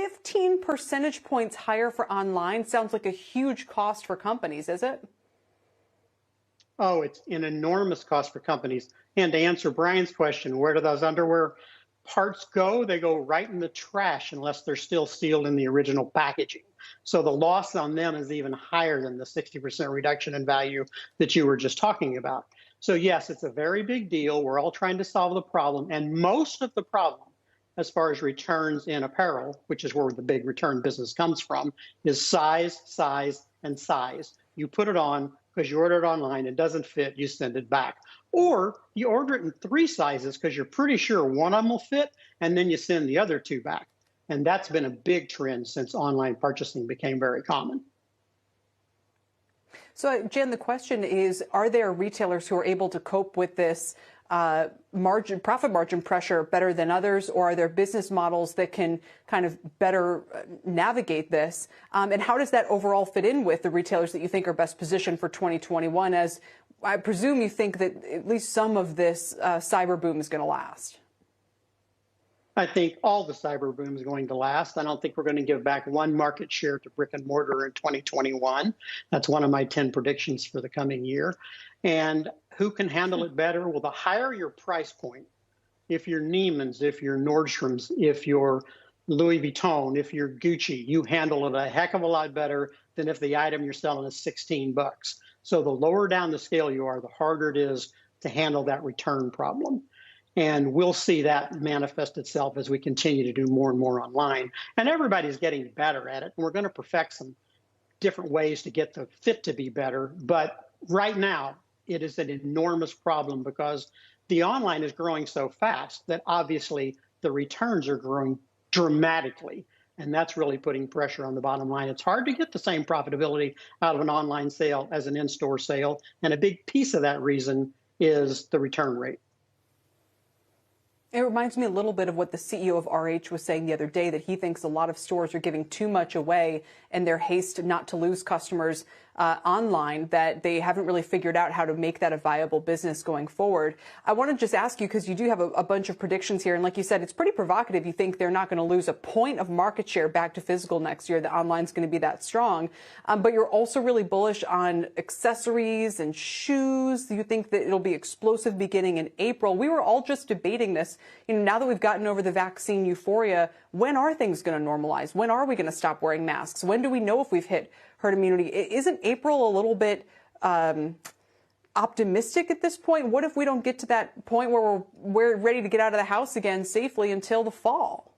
15 percentage points higher for online sounds like a huge cost for companies, is it? Oh, it's an enormous cost for companies. And to answer Brian's question, where do those underwear parts go? They go right in the trash unless they're still sealed in the original packaging. So the loss on them is even higher than the 60% reduction in value that you were just talking about. So yes, it's a very big deal. We're all trying to solve the problem. And most of the problem, as far as returns in apparel, which is where the big return business comes from, is size, size, and size. You put it on because you order it online, it doesn't fit, you send it back. Or you order it in 3 sizes because you're pretty sure one of them will fit, and then you send the other 2 back. And that's been a big trend since online purchasing became very common. So, Jan, the question is, are there retailers who are able to cope with this profit margin pressure better than others, or are there business models that can kind of better navigate this? And how does that overall fit in with the retailers that you think are best positioned for 2021, as I presume you think that at least some of this cyber boom is going to last? I think all the cyber boom is going to last. I don't think we're going to give back 1 market share to brick and mortar in 2021. That's one of my 10 predictions for the coming year. And who can handle it better? Well, the higher your price point, if you're Neiman's, if you're Nordstrom's, if you're Louis Vuitton, if you're Gucci, you handle it a heck of a lot better than if the item you're selling is 16 bucks. So the lower down the scale you are, the harder it is to handle that return problem. And we'll see that manifest itself as we continue to do more and more online. And everybody's getting better at it. And we're going to perfect some different ways to get the fit to be better. But right now, it is an enormous problem because the online is growing so fast that obviously the returns are growing dramatically. And that's really putting pressure on the bottom line. It's hard to get the same profitability out of an online sale as an in-store sale. And a big piece of that reason is the return rate. It reminds me a little bit of what the CEO of RH was saying the other day, that he thinks a lot of stores are giving too much away in their haste not to lose customers online, that they haven't really figured out how to make that a viable business going forward. I want to just ask you, because you do have a bunch of predictions here, and like you said, it's pretty provocative. You think they're not going to lose a point of market share back to physical next year, that online's going to be that strong. But you're also really bullish on accessories and shoes. You think that it'll be explosive beginning in April. We were all just debating this. Now that we've gotten over the vaccine euphoria, when are things going to normalize? When are we going to stop wearing masks? When do we know if we've hit herd immunity? Isn't April a little bit optimistic at this point? What if we don't get to that point where we're ready to get out of the house again safely until the fall?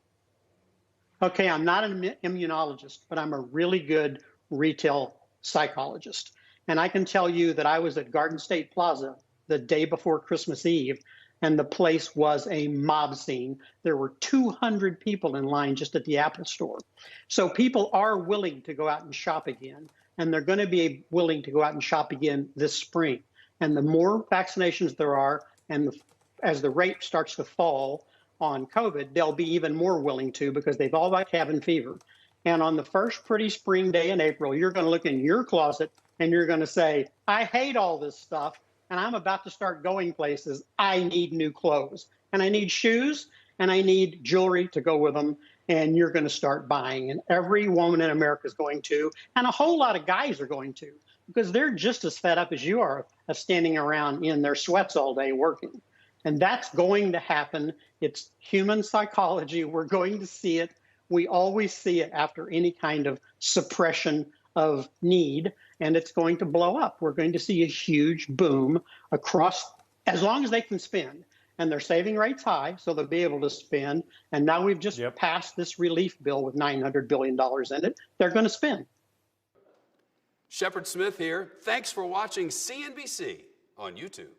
Okay, I'm not an immunologist, but I'm a really good retail psychologist. And I can tell you that I was at Garden State Plaza the day before Christmas Eve, and the place was a mob scene. There were 200 people in line just at the Apple store. So people are willing to go out and shop again, and they're going to be willing to go out and shop again this spring. And the more vaccinations there are, and as the rate starts to fall on COVID, they'll be even more willing to, because they've all got cabin fever. And on the first pretty spring day in April, you're going to look in your closet and you're going to say, I hate all this stuff, and I'm about to start going places. I need new clothes, and I need shoes, and I need jewelry to go with them. And you're going to start buying. And every woman in America is going to, and a whole lot of guys are going to, because they're just as fed up as you are of standing around in their sweats all day working. And that's going to happen. It's human psychology. We're going to see it. We always see it after any kind of suppression of need, and it's going to blow up. We're going to see a huge boom across, as long as they can spend. And their saving rate's high, so they'll be able to spend. And now we've just passed this relief bill with $900 billion in it. They're going to spend. Shepard Smith here. Thanks for watching CNBC on YouTube.